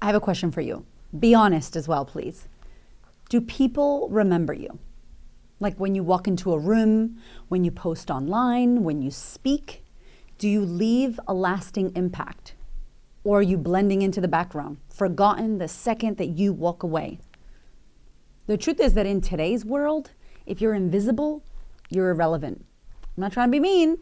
I have a question for you. Be honest as well, please. Do people remember you? Like when you walk into a room, when you post online, when you speak, do you leave a lasting impact? Or are you blending into the background, forgotten the second that you walk away? The truth is that in today's world, if you're invisible, you're irrelevant. I'm not trying to be mean,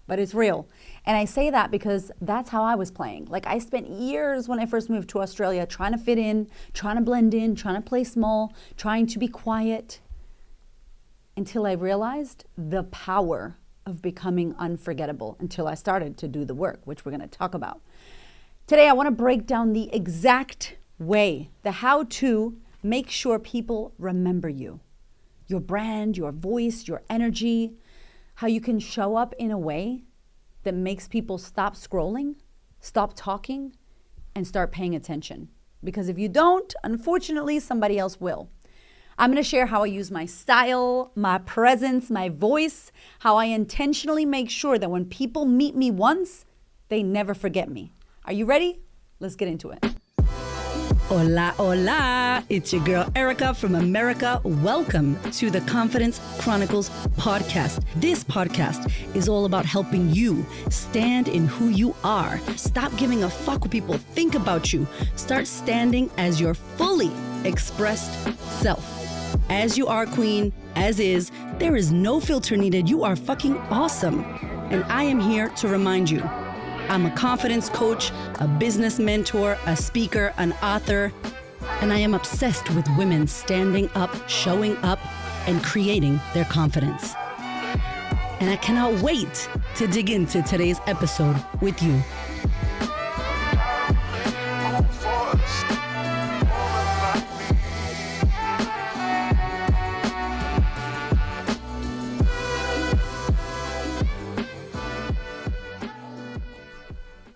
but it's real. And I say that because that's how I was playing. Like I spent years when I first moved to Australia trying to fit in, trying to blend in, trying to play small, trying to be quiet, until I realized the power of becoming unforgettable, until I started to do the work, which we're going to talk about. Today, I want to break down the exact way, the how to make sure people remember you, your brand, your voice, your energy, how you can show up in a way that makes people stop scrolling, stop talking, and start paying attention. Because if you don't, unfortunately, somebody else will. I'm going to share how I use my style, my presence, my voice, how I intentionally make sure that when people meet me once, they never forget me. Are you ready? Let's get into it. Hola, hola. It's your girl, Erica from America. Welcome to the Confidence Chronicles podcast. This podcast is all about helping you stand in who you are. Stop giving a fuck what people think about you. Start standing as your fully expressed self. As you are, queen, as is, there is no filter needed. You are fucking awesome. And I am here to remind you, I'm a confidence coach, a business mentor, a speaker, an author, and I am obsessed with women standing up, showing up, and creating their confidence. And I cannot wait to dig into today's episode with you.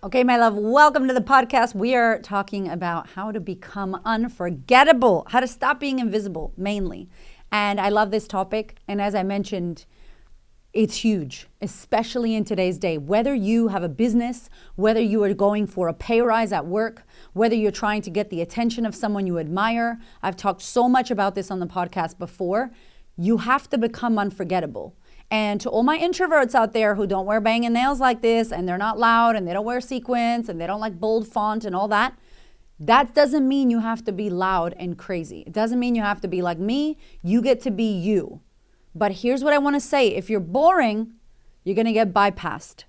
Okay, my love, welcome to the podcast. We are talking about how to become unforgettable, how to stop being invisible, mainly. And I love this topic. And as I mentioned, it's huge, especially in today's day. Whether you have a business, whether you are going for a pay rise at work, whether you're trying to get the attention of someone you admire. I've talked so much about this on the podcast before. You have to become unforgettable. And to all my introverts out there who don't wear banging nails like this, and they're not loud, and they don't wear sequins, and they don't like bold font and all that, that doesn't mean you have to be loud and crazy. It doesn't mean you have to be like me. You get to be you. But here's what I want to say. If you're boring, you're going to get bypassed.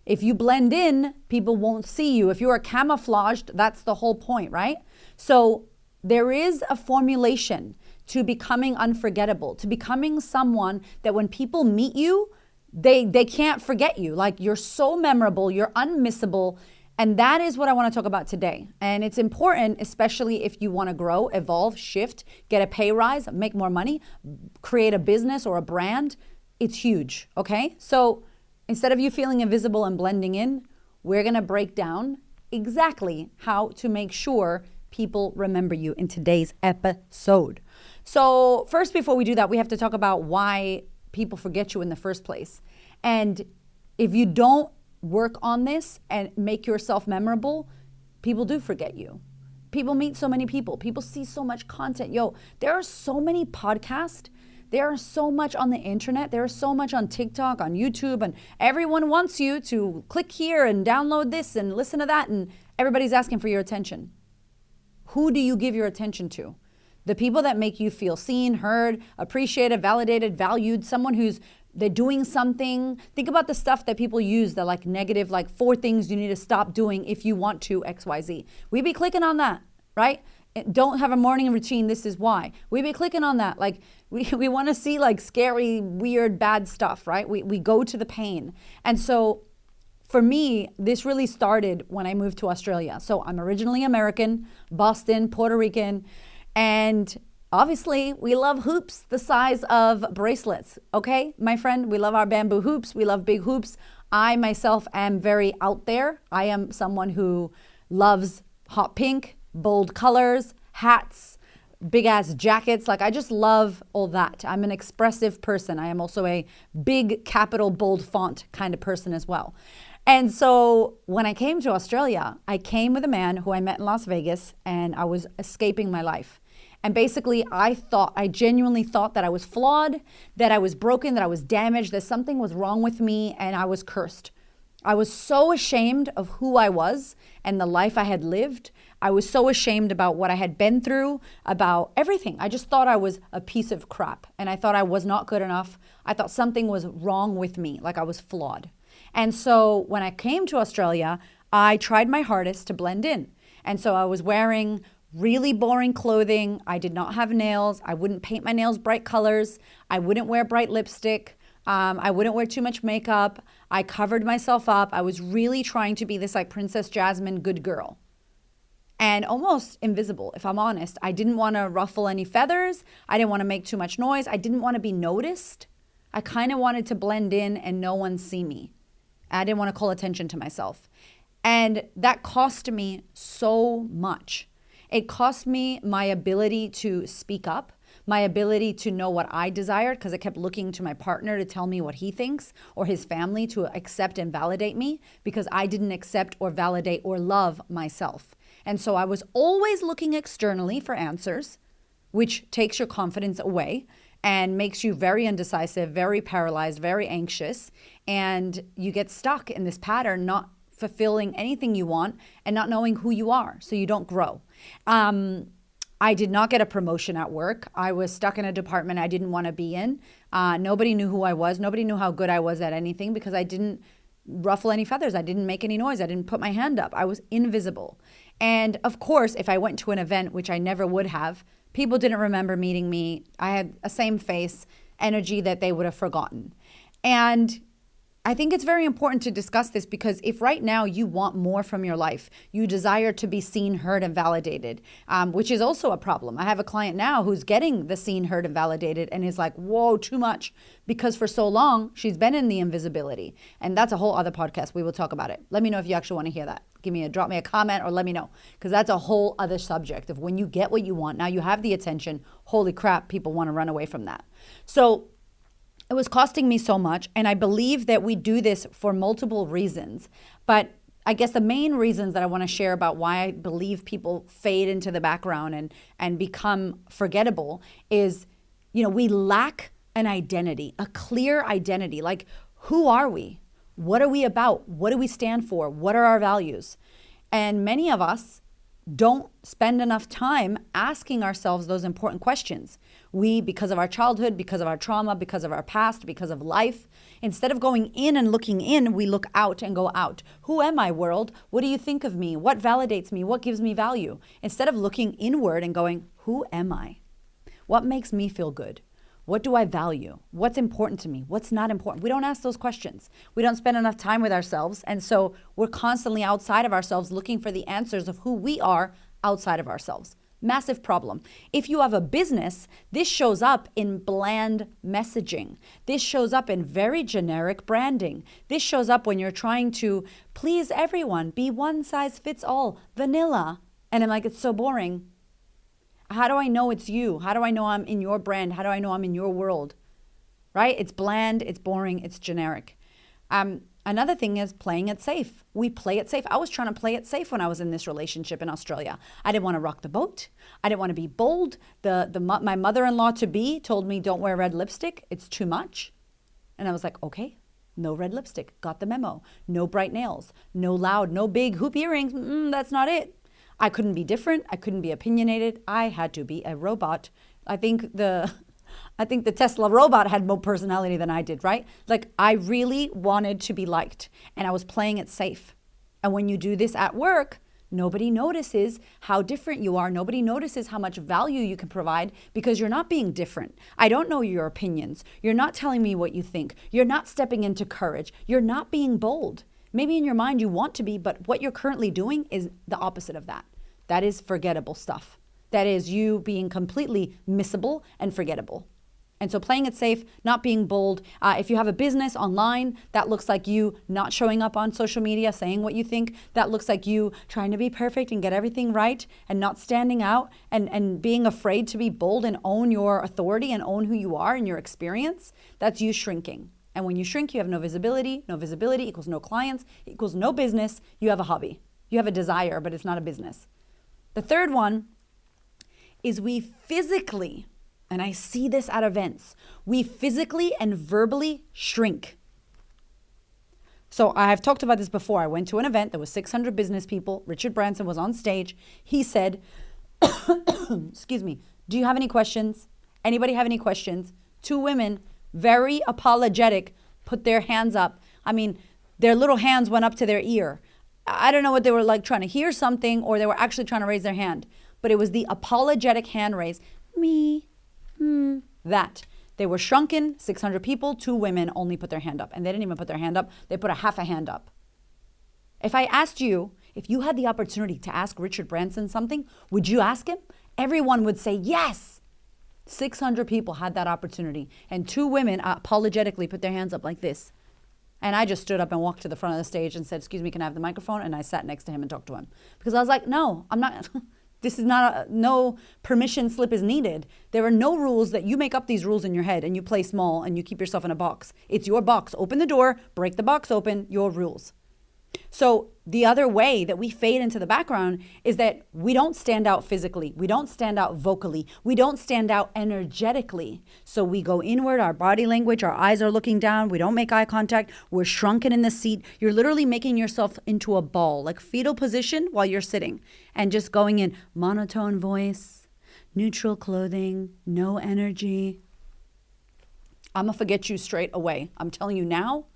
If you blend in, people won't see you. If you are camouflaged, that's the whole point, right? So there is a formulation to becoming unforgettable, to becoming someone that when people meet you, they can't forget you. Like you're so memorable, you're unmissable. And that is what I want to talk about today. And it's important, especially if you want to grow, evolve, shift, get a pay rise, make more money, create a business or a brand. It's huge, okay? So instead of you feeling invisible and blending in, we're going to break down exactly how to make sure people remember you in today's episode. So first, before we do that, we have to talk about why people forget you in the first place. And if you don't work on this and make yourself memorable, people do forget you. People meet so many people. People see so much content. Yo, there are so many podcasts. There are so much on the internet. There is so much on TikTok, on YouTube, and everyone wants you to click here and download this and listen to that, and everybody's asking for your attention. Who do you give your attention to? The people that make you feel seen, heard, appreciated, validated, valued, someone they're doing something. Think about the stuff that people use, the like negative, like 4 things you need to stop doing if you want to XYZ. We be clicking on that, right? Don't have a morning routine, this is why. We be clicking on that. Like we want to see like scary, weird, bad stuff, right? We go to the pain. And so for me, this really started when I moved to Australia. So I'm originally American, Boston, Puerto Rican, and obviously we love hoops the size of bracelets, okay? My friend, we love our bamboo hoops. We love big hoops. I myself am very out there. I am someone who loves hot pink, bold colors, hats, big ass jackets. Like I just love all that. I'm an expressive person. I am also a big capital bold font kind of person as well. And so when I came to Australia, I came with a man who I met in Las Vegas, and I was escaping my life. And basically, I genuinely thought that I was flawed, that I was broken, that I was damaged, that something was wrong with me, and I was cursed. I was so ashamed of who I was and the life I had lived. I was so ashamed about what I had been through, about everything. I just thought I was a piece of crap, and I thought I was not good enough. I thought something was wrong with me, like I was flawed. And so when I came to Australia, I tried my hardest to blend in. And so I was wearing really boring clothing. I did not have nails. I wouldn't paint my nails bright colors. I wouldn't wear bright lipstick. I wouldn't wear too much makeup. I covered myself up. I was really trying to be this like Princess Jasmine good girl. And almost invisible, if I'm honest. I didn't want to ruffle any feathers. I didn't want to make too much noise. I didn't want to be noticed. I kind of wanted to blend in and no one see me. I didn't want to call attention to myself. And that cost me so much. It cost me my ability to speak up, my ability to know what I desired, because I kept looking to my partner to tell me what he thinks, or his family to accept and validate me, because I didn't accept or validate or love myself. And so I was always looking externally for answers, which takes your confidence away and makes you very indecisive, very paralyzed, very anxious. And you get stuck in this pattern, not fulfilling anything you want and not knowing who you are, so you don't grow. I did not get a promotion at work. I was stuck in a department I didn't want to be in. Nobody knew who I was. Nobody knew how good I was at anything because I didn't ruffle any feathers. I didn't make any noise. I didn't put my hand up. I was invisible. And of course, if I went to an event, which I never would have, people didn't remember meeting me. I had a same face, energy that they would have forgotten. And I think it's very important to discuss this because if right now you want more from your life, you desire to be seen, heard, and validated, which is also a problem. I have a client now who's getting the seen, heard, and validated and is like, whoa, too much, because for so long she's been in the invisibility. And that's a whole other podcast. We will talk about it. Let me know if you actually want to hear that. Drop me a comment or let me know, because that's a whole other subject of when you get what you want. Now you have the attention. Holy crap, people want to run away from that. So it was costing me so much, and I believe that we do this for multiple reasons. But I guess the main reasons that I want to share about why I believe people fade into the background and become forgettable is, we lack an identity, a clear identity. Like, who are we? What are we about? What do we stand for? What are our values? And many of us don't spend enough time asking ourselves those important questions. We, because of our childhood, because of our trauma, because of our past, because of life, instead of going in and looking in, we look out and go out. Who am I, world? What do you think of me? What validates me? What gives me value? Instead of looking inward and going, who am I? What makes me feel good? What do I value? What's important to me? What's not important? We don't ask those questions. We don't spend enough time with ourselves. And so we're constantly outside of ourselves looking for the answers of who we are outside of ourselves. Massive problem. If you have a business, this shows up in bland messaging. This shows up in very generic branding. This shows up when you're trying to please everyone, be one size fits all, vanilla. And I'm like, it's so boring. How do I know it's you? How do I know I'm in your brand? How do I know I'm in your world? Right? It's bland, it's boring, it's generic. Another thing is playing it safe. We play it safe. I was trying to play it safe when I was in this relationship in Australia. I didn't want to rock the boat. I didn't want to be bold. My mother-in-law to be told me, don't wear red lipstick. It's too much. And I was like, okay, no red lipstick. Got the memo. No bright nails. No loud, no big hoop earrings. That's not it. I couldn't be different. I couldn't be opinionated. I had to be a robot. I think the Tesla robot had more personality than I did, right? Like, I really wanted to be liked, and I was playing it safe. And when you do this at work, nobody notices how different you are. Nobody notices how much value you can provide because you're not being different. I don't know your opinions. You're not telling me what you think. You're not stepping into courage. You're not being bold. Maybe in your mind you want to be, but what you're currently doing is the opposite of that. That is forgettable stuff. That is you being completely missable and forgettable. And so playing it safe, not being bold. If you have a business online, that looks like you not showing up on social media, saying what you think. That looks like you trying to be perfect and get everything right and not standing out and being afraid to be bold and own your authority and own who you are and your experience. That's you shrinking. And when you shrink, you have no visibility. No visibility equals no clients, equals no business. You have a hobby. You have a desire, but it's not a business. The third one is we physically, and I see this at events, we physically and verbally shrink. So I have talked about this before. I went to an event. There was 600 business people. Richard Branson was on stage. He said, excuse me, do you have any questions? Anybody have any questions? Two women, very apologetic, put their hands up. I mean, their little hands went up to their ear. I don't know what they were like, trying to hear something, or they were actually trying to raise their hand. But it was the apologetic hand raise. Me, that. They were shrunken, 600 people, two women only put their hand up. And they didn't even put their hand up. They put a half a hand up. If I asked you, if you had the opportunity to ask Richard Branson something, would you ask him? Everyone would say yes. 600 people had that opportunity. And two women apologetically put their hands up like this. And I just stood up and walked to the front of the stage and said, excuse me, can I have the microphone? And I sat next to him and talked to him. Because I was like, no, I'm not... This is not, no permission slip is needed. There are no rules that you make up these rules in your head and you play small and you keep yourself in a box. It's your box. Open the door, break the box open, your rules. So the other way that we fade into the background is that we don't stand out physically. We don't stand out vocally. We don't stand out energetically. So we go inward, our body language, our eyes are looking down. We don't make eye contact. We're shrunken in the seat. You're literally making yourself into a ball, like fetal position while you're sitting, and just going in monotone voice, neutral clothing, no energy. I'm going to forget you straight away. I'm telling you now.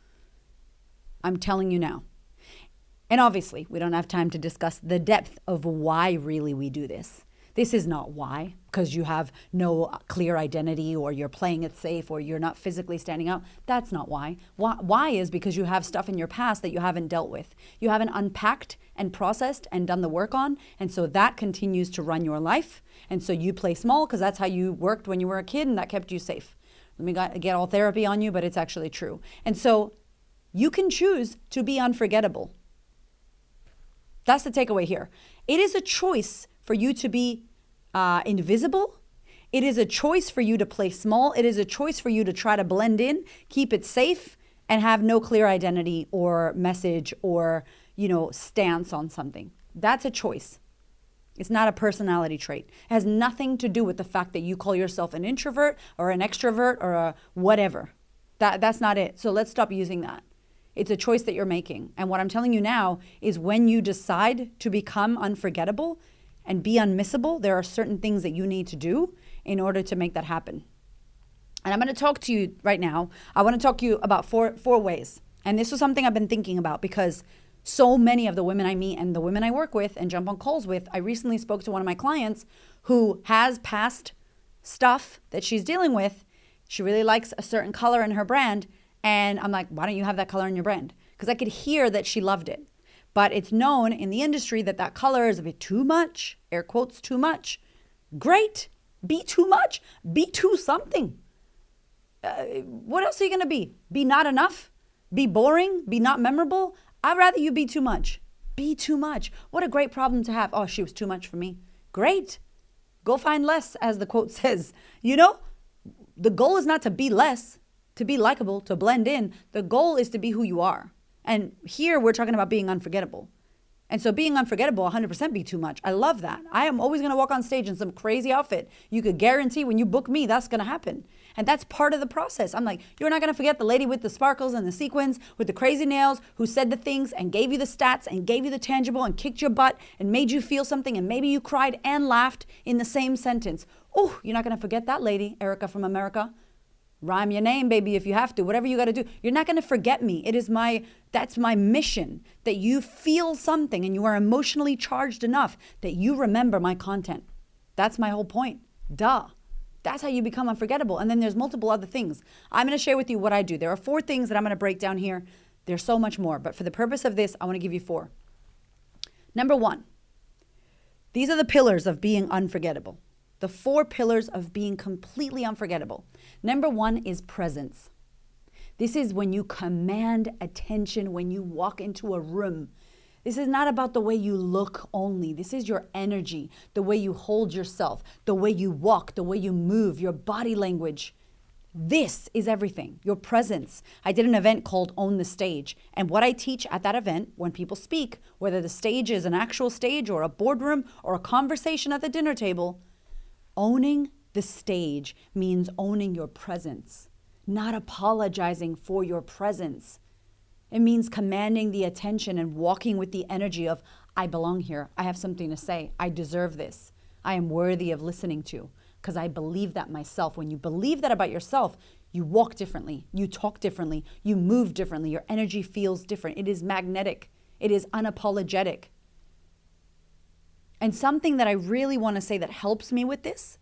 And obviously, we don't have time to discuss the depth of why really we do this. This is not why, because you have no clear identity or you're playing it safe or you're not physically standing out. That's not why. Why is because you have stuff in your past that you haven't dealt with. You haven't unpacked and processed and done the work on. And so that continues to run your life. And so you play small because that's how you worked when you were a kid and that kept you safe. Let me get all therapy on you, but it's actually true. And so you can choose to be unforgettable. That's the takeaway here. It is a choice for you to be invisible. It is a choice for you to play small. It is a choice for you to try to blend in, keep it safe, and have no clear identity or message or, stance on something. That's a choice. It's not a personality trait. It has nothing to do with the fact that you call yourself an introvert or an extrovert or a whatever. That's not it. So let's stop using that. It's a choice that you're making. And what I'm telling you now is when you decide to become unforgettable and be unmissable, there are certain things that you need to do in order to make that happen. And I'm going to talk to you right now. I want to talk to you about four ways. And this was something I've been thinking about because so many of the women I meet and the women I work with and jump on calls with, I recently spoke to one of my clients who has past stuff that she's dealing with. She really likes a certain color in her brand. And I'm like, why don't you have that color in your brand? Because I could hear that she loved it. But it's known in the industry that color is a bit too much, air quotes, too much. Great. Be too much. Be too something. What else are you going to be? Be not enough? Be boring? Be not memorable? I'd rather you be too much. Be too much. What a great problem to have. Oh, she was too much for me. Great. Go find less, as the quote says. The goal is not to be less. To be likable, to blend in. The goal is to be who you are. And here we're talking about being unforgettable. And so being unforgettable, 100% be too much. I love that. I am always going to walk on stage in some crazy outfit. You could guarantee when you book me, that's going to happen. And that's part of the process. I'm like, you're not going to forget the lady with the sparkles and the sequins, with the crazy nails, who said the things and gave you the stats and gave you the tangible and kicked your butt and made you feel something and maybe you cried and laughed in the same sentence. Oh, you're not going to forget that lady, Erica from America. Rhyme your name, baby, if you have to. Whatever you got to do. You're not going to forget me. That's my mission, that you feel something and you are emotionally charged enough that you remember my content. That's my whole point. Duh. That's how you become unforgettable. And then there's multiple other things. I'm going to share with you what I do. There are 4 things that I'm going to break down here. There's so much more. But for the purpose of this, I want to give you 4. Number 1, these are the pillars of being unforgettable. The 4 pillars of being completely unforgettable. Number 1 is presence. This is when you command attention when you walk into a room. This is not about the way you look only. This is your energy, the way you hold yourself, the way you walk, the way you move, your body language. This is everything. Your presence. I did an event called Own the Stage. And what I teach at that event, when people speak, whether the stage is an actual stage or a boardroom or a conversation at the dinner table, owning the stage means owning your presence, not apologizing for your presence. It means commanding the attention and walking with the energy of, I belong here. I have something to say. I deserve this. I am worthy of listening to, because I believe that myself. When you believe that about yourself, you walk differently, you talk differently, you move differently, your energy feels different. It is magnetic. It is unapologetic. And something that I really want to say that helps me with this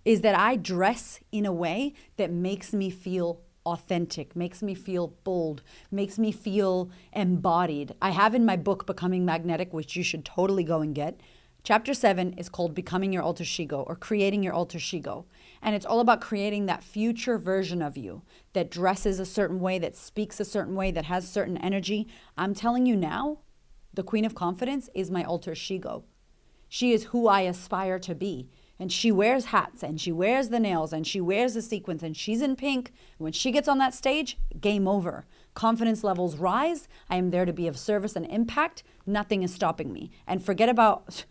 is that I dress in a way that makes me feel authentic, makes me feel bold, makes me feel embodied. I have in my book, Becoming Magnetic, which you should totally go and get. Chapter 7 is called Becoming Your Alter Ego, or Creating Your Alter Ego. And it's all about creating that future version of you that dresses a certain way, that speaks a certain way, that has certain energy. I'm telling you now, the Queen of Confidence is my alter ego. She is who I aspire to be. And she wears hats, and she wears the nails, and she wears the sequins, and she's in pink. When she gets on that stage, game over. Confidence levels rise. I am there to be of service and impact. Nothing is stopping me. And forget about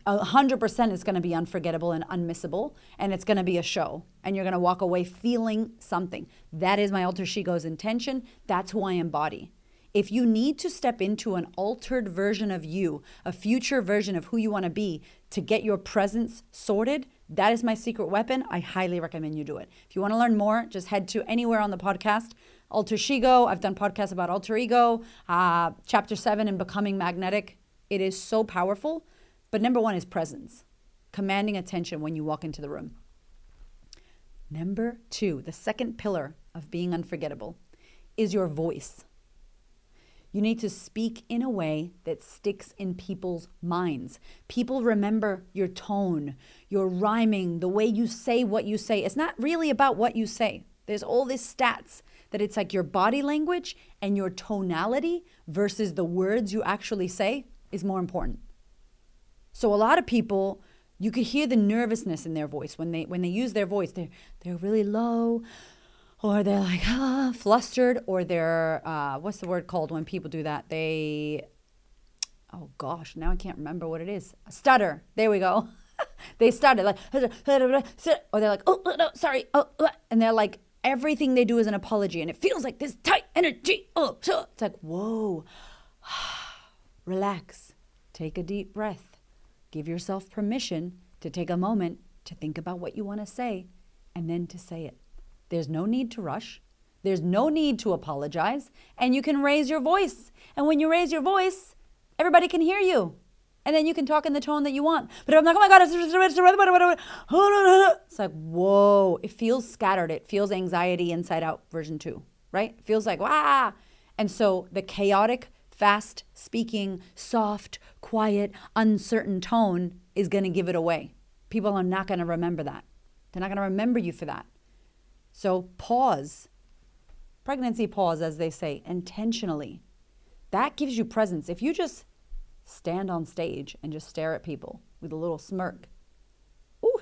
100% is going to be unforgettable and unmissable, and it's going to be a show. And you're going to walk away feeling something. That is my alter ego's intention. That's who I embody. If you need to step into an altered version of you, a future version of who you want to be to get your presence sorted, that is my secret weapon. I highly recommend you do it. If you want to learn more, just head to anywhere on the podcast. Alter ego. I've done podcasts about alter ego. Chapter 7 in Becoming Magnetic. It is so powerful. But number 1 is presence. Commanding attention when you walk into the room. Number 2, the second pillar of being unforgettable, is your voice. You need to speak in a way that sticks in people's minds. People remember your tone, your rhyming, the way you say what you say. It's not really about what you say. There's all these stats that it's like your body language and your tonality versus the words you actually say is more important. So a lot of people, you could hear the nervousness in their voice when they use their voice. They're really low, or they're like flustered, or they're what's the word called when people do that? Oh gosh, now I can't remember what it is. Stutter. There we go. They stutter like, or they're like, oh no, sorry, and they're like, everything they do is an apology, and it feels like this tight energy. It's like, whoa, relax, take a deep breath. Give yourself permission to take a moment to think about what you want to say and then to say it. There's no need to rush. There's no need to apologize. And you can raise your voice. And when you raise your voice, everybody can hear you. And then you can talk in the tone that you want. But I'm like, oh my God, it's like, whoa. It feels scattered. It feels anxiety inside out version 2, right? It feels like, wah. And so the chaotic, fast speaking, soft, quiet, uncertain tone is going to give it away. People are not going to remember that. They're not going to remember you for that. So pause, pregnancy pause, as they say, intentionally. That gives you presence. If you just stand on stage and just stare at people with a little smirk,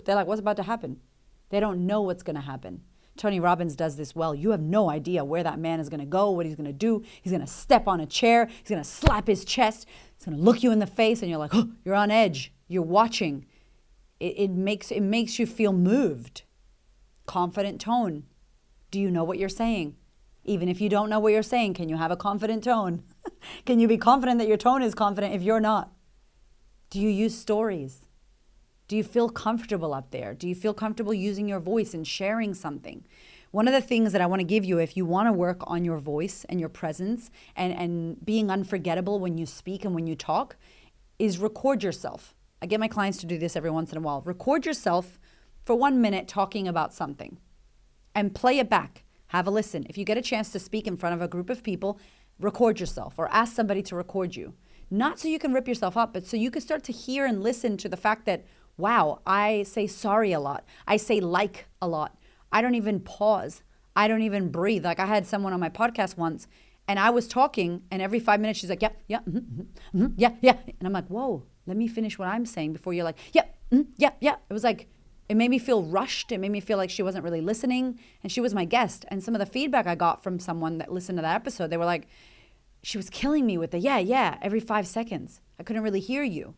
they're like, what's about to happen? They don't know what's going to happen. Tony Robbins does this well. You have no idea where that man is going to go, what he's going to do. He's going to step on a chair. He's going to slap his chest. He's going to look you in the face, and you're like, oh, you're on edge. You're watching. It makes you feel moved. Confident tone. Do you know what you're saying? Even if you don't know what you're saying, can you have a confident tone? Can you be confident that your tone is confident if you're not? Do you use stories? Do you feel comfortable up there? Do you feel comfortable using your voice and sharing something? One of the things that I want to give you, if you want to work on your voice and your presence and being unforgettable when you speak and when you talk, is record yourself. I get my clients to do this every once in a while. Record yourself for 1 minute talking about something and play it back. Have a listen. If you get a chance to speak in front of a group of people, record yourself or ask somebody to record you. Not so you can rip yourself up, but so you can start to hear and listen to the fact that, wow, I say sorry a lot. I say like a lot. I don't even pause. I don't even breathe. Like I had someone on my podcast once and I was talking and every 5 minutes she's like, yeah, yeah, yeah, yeah. And I'm like, whoa, let me finish what I'm saying before you're like, yeah, yeah, yeah. It was like It made me feel rushed. It made me feel like she wasn't really listening. And she was my guest. And some of the feedback I got from someone that listened to that episode, they were like, she was killing me with the yeah, every 5 seconds. I couldn't really hear you.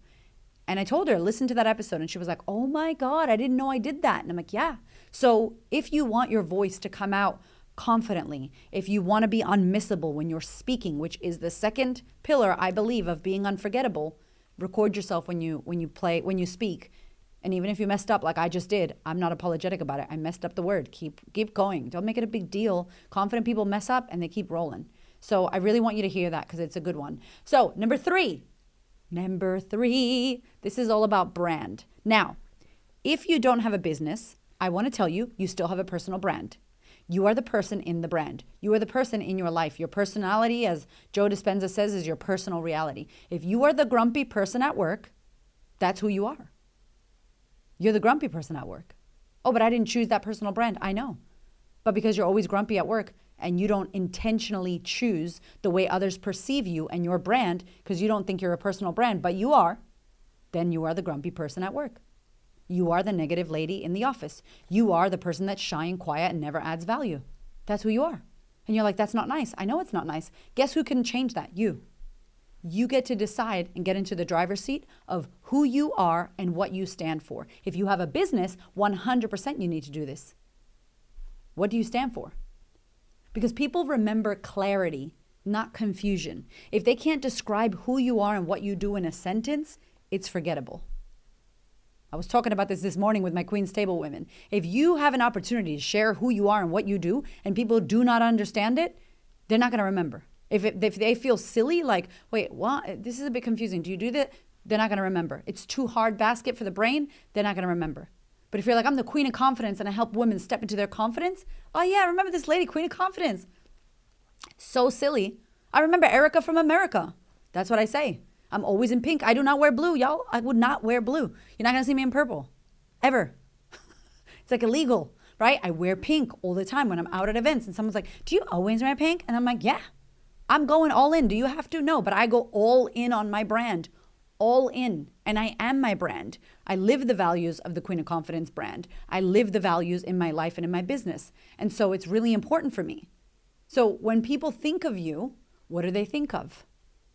And I told her, listen to that episode. And she was like, oh my God, I didn't know I did that. And I'm like, yeah. So if you want your voice to come out confidently, if you want to be unmissable when you're speaking, which is the second pillar, I believe, of being unforgettable, record yourself when you speak. And even if you messed up like I just did, I'm not apologetic about it. I messed up the word. Keep going. Don't make it a big deal. Confident people mess up and they keep rolling. So I really want you to hear that because it's a good one. So number three, this is all about brand. Now, if you don't have a business, I want to tell you, you still have a personal brand. You are the person in the brand. You are the person in your life. Your personality, as Joe Dispenza says, is your personal reality. If you are the grumpy person at work, that's who you are. You're the grumpy person at work. Oh, but I didn't choose that personal brand. I know. But because you're always grumpy at work and you don't intentionally choose the way others perceive you and your brand because you don't think you're a personal brand, but you are, then you are the grumpy person at work. You are the negative lady in the office. You are the person that's shy and quiet and never adds value. That's who you are. And you're like, that's not nice. I know it's not nice. Guess who can change that? You. You get to decide and get into the driver's seat of who you are and what you stand for. If you have a business, 100% you need to do this. What do you stand for? Because people remember clarity, not confusion. If they can't describe who you are and what you do in a sentence, it's forgettable. I was talking about this morning with my Queen's Table women. If you have an opportunity to share who you are and what you do and people do not understand it, they're not going to remember. If they feel silly, like, wait, what? This is a bit confusing. Do you do that? They're not going to remember. It's too hard basket for the brain. They're not going to remember. But if you're like, I'm the queen of confidence and I help women step into their confidence. Oh yeah, remember this lady, queen of confidence. So silly. I remember Erica from America. That's what I say. I'm always in pink. I do not wear blue, y'all. I would not wear blue. You're not going to see me in purple. Ever. It's like illegal, right? I wear pink all the time when I'm out at events. And someone's like, do you always wear pink? And I'm like, yeah. I'm going all in. Do you have to? No, but I go all in on my brand. All in. And I am my brand. I live the values of the Queen of Confidence brand. I live the values in my life and in my business. And so it's really important for me. So when people think of you, what do they think of?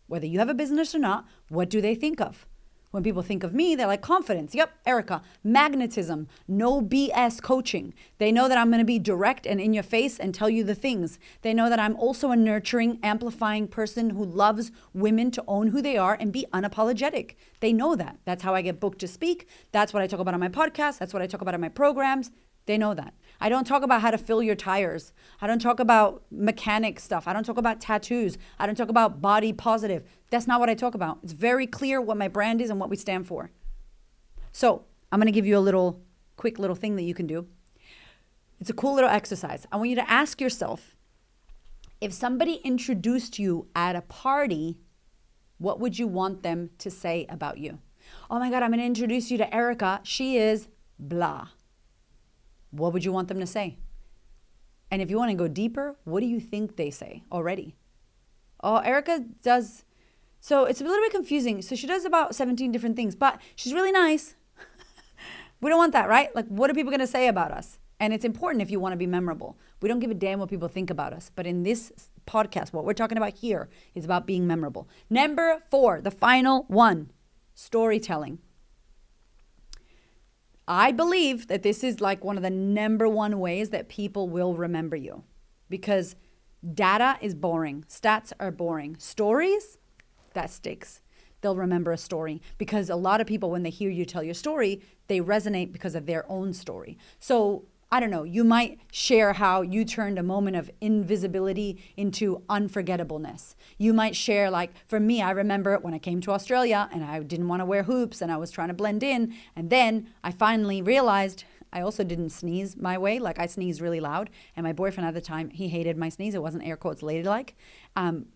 Whether you have a business or not, what do they think of? When people think of me, they're like confidence. Yep, Erica. Magnetism. No BS coaching. They know that I'm going to be direct and in your face and tell you the things. They know that I'm also a nurturing, amplifying person who loves women to own who they are and be unapologetic. They know that. That's how I get booked to speak. That's what I talk about on my podcast. That's what I talk about in my programs. They know that. I don't talk about how to fill your tires. I don't talk about mechanic stuff. I don't talk about tattoos. I don't talk about body positive. That's not what I talk about. It's very clear what my brand is and what we stand for. So I'm going to give you a quick little thing that you can do. It's a cool little exercise. I want you to ask yourself, if somebody introduced you at a party, what would you want them to say about you? Oh my God, I'm going to introduce you to Erica. She is blah. What would you want them to say? And if you want to go deeper, what do you think they say already? Oh, Erica does. So it's a little bit confusing. So she does about 17 different things, but she's really nice. We don't want that, right? Like, what are people going to say about us? And it's important if you want to be memorable. We don't give a damn what people think about us. But in this podcast, what we're talking about here is about being memorable. Number 4, the final one, storytelling. I believe that this is like one of the number one ways that people will remember you, because data is boring. Stats are boring. Stories, that sticks. They'll remember a story because a lot of people, when they hear you tell your story, they resonate because of their own story. So I don't know, you might share how you turned a moment of invisibility into unforgettableness. You might share, like, for me, I remember when I came to Australia and I didn't want to wear hoops and I was trying to blend in. And then I finally realized I also didn't sneeze my way. Like, I sneezed really loud. And my boyfriend at the time, he hated my sneeze. It wasn't air quotes ladylike,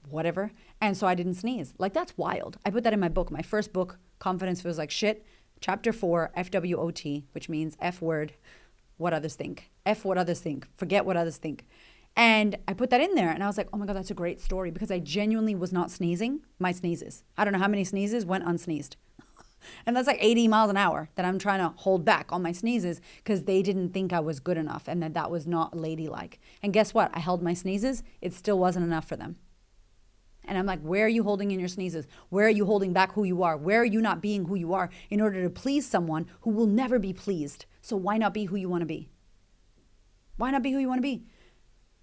whatever. And so I didn't sneeze. Like, that's wild. I put that in my book. My first book, Confidence Feels Like Shit. Chapter 4, FWOT, which means F word. What others think. F what others think. Forget what others think. And I put that in there and I was like, oh my God, that's a great story, because I genuinely was not sneezing my sneezes. I don't know how many sneezes went unsneezed. And that's like 80 miles an hour that I'm trying to hold back on my sneezes because they didn't think I was good enough and that was not ladylike. And guess what? I held my sneezes. It still wasn't enough for them. And I'm like, where are you holding in your sneezes? Where are you holding back who you are? Where are you not being who you are in order to please someone who will never be pleased? So why not be who you want to be? Why not be who you want to be?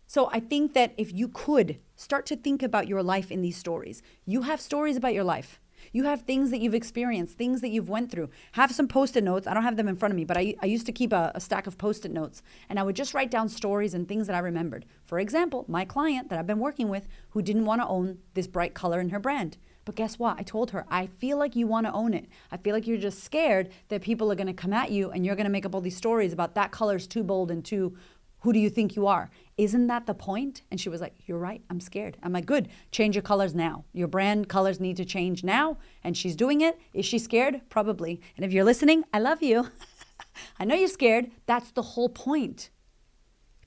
So I think that if you could start to think about your life in these stories, you have stories about your life. You have things that you've experienced, things that you've went through. Have some Post-it notes. I don't have them in front of me, but I used to keep a stack of Post-it notes, and I would just write down stories and things that I remembered. For example, my client that I've been working with who didn't want to own this bright color in her brand. But guess what? I told her, I feel like you want to own it. I feel like you're just scared that people are going to come at you and you're going to make up all these stories about that color's too bold and too, who do you think you are? Isn't that the point? And she was like, you're right, I'm scared. I'm like, good, change your colors now. Your brand colors need to change now. And she's doing it. Is she scared? Probably. And if you're listening, I love you. I know you're scared. That's the whole point.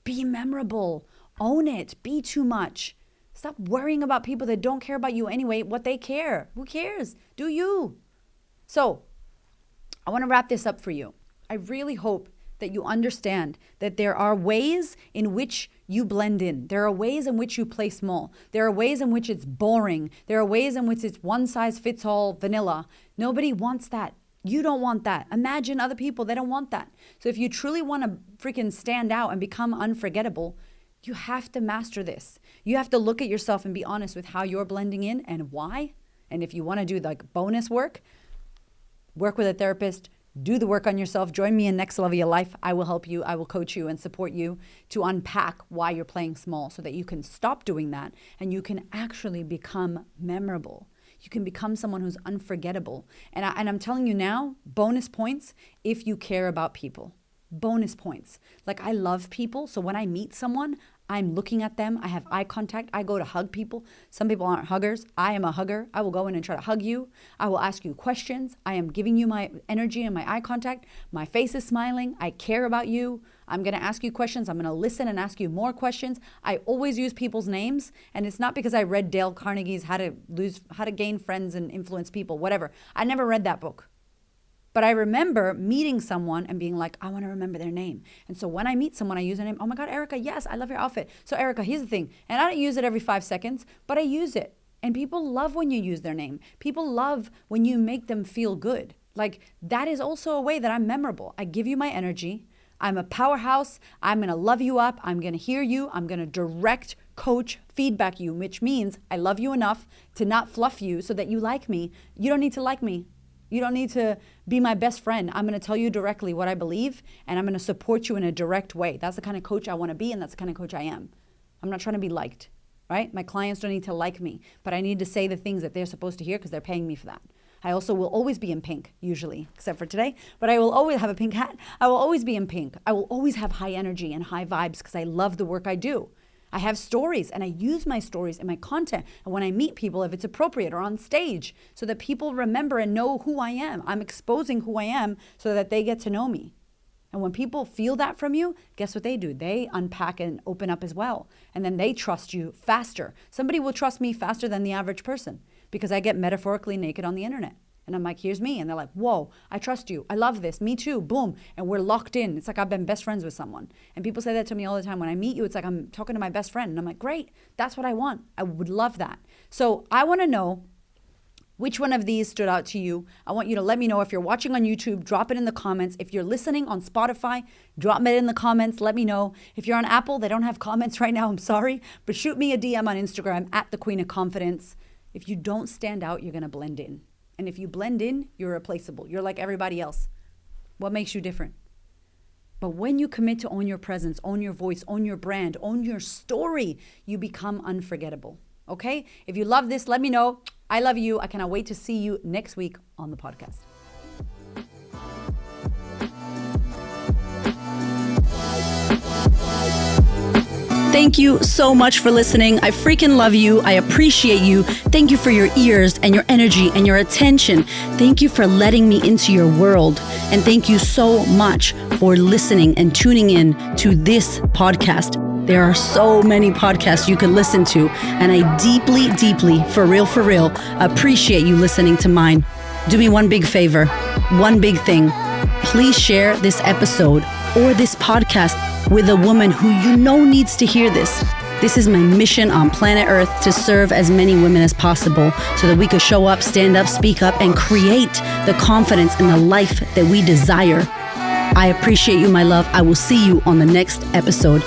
Be memorable. Own it. Be too much. Stop worrying about people that don't care about you anyway, what they care. Who cares? Do you? So I want to wrap this up for you. I really hope that you understand that there are ways in which you blend in. There are ways in which you play small. There are ways in which it's boring. There are ways in which it's one size fits all vanilla. Nobody wants that. You don't want that. Imagine other people, they don't want that. So if you truly want to freaking stand out and become unforgettable, you have to master this. You have to look at yourself and be honest with how you're blending in and why. And if you want to do like bonus work with a therapist, do the work on yourself. Join me in Next Level Your Life. I will help you. I will coach you and support you to unpack why you're playing small so that you can stop doing that and you can actually become memorable. You can become someone who's unforgettable. And I'm telling you now, bonus points if you care about people. Bonus points. Like I love people. So when I meet someone, I'm looking at them. I have eye contact. I go to hug people. Some people aren't huggers. I am a hugger. I will go in and try to hug you. I will ask you questions. I am giving you my energy and my eye contact. My face is smiling. I care about you. I'm going to ask you questions. I'm going to listen and ask you more questions. I always use people's names. And it's not because I read Dale Carnegie's How to Gain Friends and Influence People, whatever. I never read that book. But I remember meeting someone and being like, I want to remember their name. And so when I meet someone, I use their name. Oh my God, Erica, yes, I love your outfit. So Erica, here's the thing. And I don't use it every 5 seconds, but I use it. And people love when you use their name. People love when you make them feel good. Like that is also a way that I'm memorable. I give you my energy. I'm a powerhouse. I'm going to love you up. I'm going to hear you. I'm going to direct, coach, feedback you, which means I love you enough to not fluff you so that you like me. You don't need to like me. You don't need to be my best friend. I'm going to tell you directly what I believe, and I'm going to support you in a direct way. That's the kind of coach I want to be, and that's the kind of coach I am. I'm not trying to be liked, right? My clients don't need to like me, but I need to say the things that they're supposed to hear because they're paying me for that. I also will always be in pink, usually, except for today, but I will always have a pink hat. I will always be in pink. I will always have high energy and high vibes because I love the work I do. I have stories and I use my stories in my content. And when I meet people, if it's appropriate or on stage, so that people remember and know who I am, I'm exposing who I am so that they get to know me. And when people feel that from you, guess what they do? They unpack and open up as well. And then they trust you faster. Somebody will trust me faster than the average person because I get metaphorically naked on the internet. And I'm like, here's me. And they're like, whoa, I trust you. I love this. Me too. Boom. And we're locked in. It's like I've been best friends with someone. And people say that to me all the time. When I meet you, it's like I'm talking to my best friend. And I'm like, great. That's what I want. I would love that. So I want to know which one of these stood out to you. I want you to let me know. If you're watching on YouTube, drop it in the comments. If you're listening on Spotify, drop it in the comments. Let me know. If you're on Apple, they don't have comments right now. I'm sorry. But shoot me a DM on Instagram at the Queen of Confidence. If you don't stand out, you're going to blend in. And if you blend in, you're replaceable. You're like everybody else. What makes you different? But when you commit to own your presence, own your voice, own your brand, own your story, you become unforgettable. Okay? If you love this, let me know. I love you. I cannot wait to see you next week on the podcast. Thank you so much for listening. I freaking love you. I appreciate you. Thank you for your ears and your energy and your attention. Thank you for letting me into your world. And thank you so much for listening and tuning in to this podcast. There are so many podcasts you can listen to, and I deeply, deeply, for real, appreciate you listening to mine. Do me one big favor, one big thing. Please share this episode or this podcast with a woman who you know needs to hear this. This is my mission on planet Earth, to serve as many women as possible so that we could show up, stand up, speak up, and create the confidence and the life that we desire. I appreciate you, my love. I will see you on the next episode.